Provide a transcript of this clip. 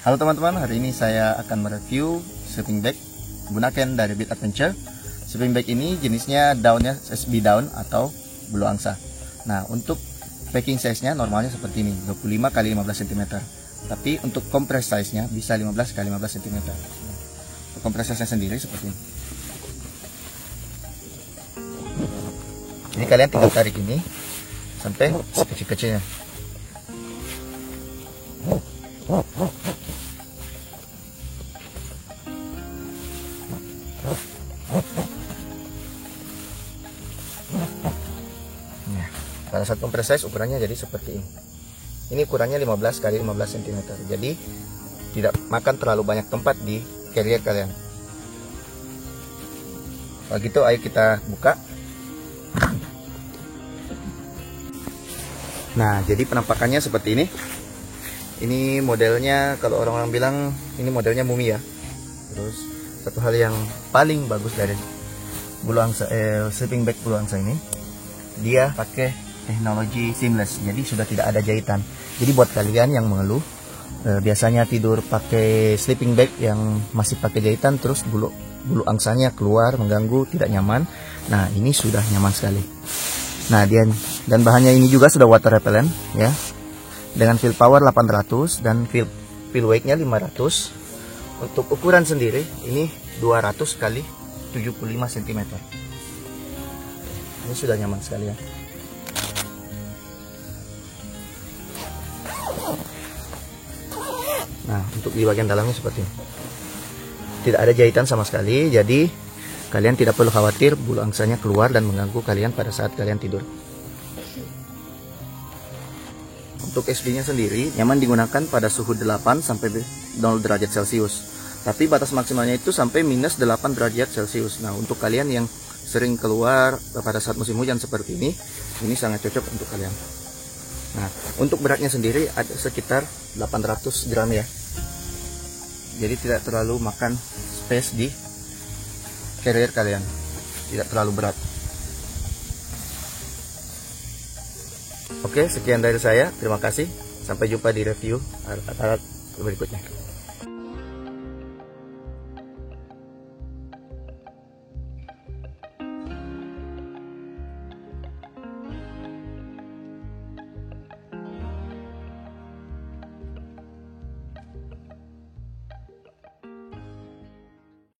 Halo teman-teman, hari ini saya akan mereview sleeping bag menggunakan dari Bit Adventure. Sleeping bag ini jenisnya daunnya SB daun atau bulu angsa. Nah, untuk packing size-nya normalnya seperti ini, 25 x 15 cm. Tapi untuk compress size-nya bisa 15 x 15 cm. Untuk compress size-nya sendiri seperti ini. Jadi kalian tinggal tarik ini sampai sekecil-kecilnya. Pada saat compress size ukurannya jadi seperti ini. Ini ukurannya 15 x 15 cm. Jadi tidak makan terlalu banyak tempat di carrier kalian. Kalau gitu ayo kita buka. Nah, jadi penampakannya seperti ini. Ini modelnya, kalau orang-orang bilang ini modelnya mumi ya. Terus satu hal yang paling bagus dari bulu angsa, sleeping bag bulu angsa ini, dia pakai teknologi seamless, jadi sudah tidak ada jahitan. Jadi buat kalian yang mengeluh biasanya tidur pakai sleeping bag yang masih pakai jahitan, terus bulu angsanya keluar mengganggu, tidak nyaman. Nah, ini sudah nyaman sekali. Nah, dan bahannya ini juga sudah water repellent ya, dengan fill power 800 dan fill weight-nya 500. Untuk ukuran sendiri ini 200 x 75 cm. Ini sudah nyaman sekali ya. Nah, untuk di bagian dalamnya seperti ini. Tidak ada jahitan sama sekali, jadi kalian tidak perlu khawatir bulu angsanya keluar dan mengganggu kalian pada saat kalian tidur. Untuk SB-nya sendiri nyaman digunakan pada suhu 8 sampai 0 derajat Celcius. Tapi batas maksimalnya itu sampai minus 8 derajat Celcius. Nah, untuk kalian yang sering keluar pada saat musim hujan seperti ini sangat cocok untuk kalian. Nah, untuk beratnya sendiri ada sekitar 800 gram ya. Jadi tidak terlalu makan space di carrier kalian. Tidak terlalu berat. Oke, sekian dari saya. Terima kasih. Sampai jumpa di review alat-alat berikutnya.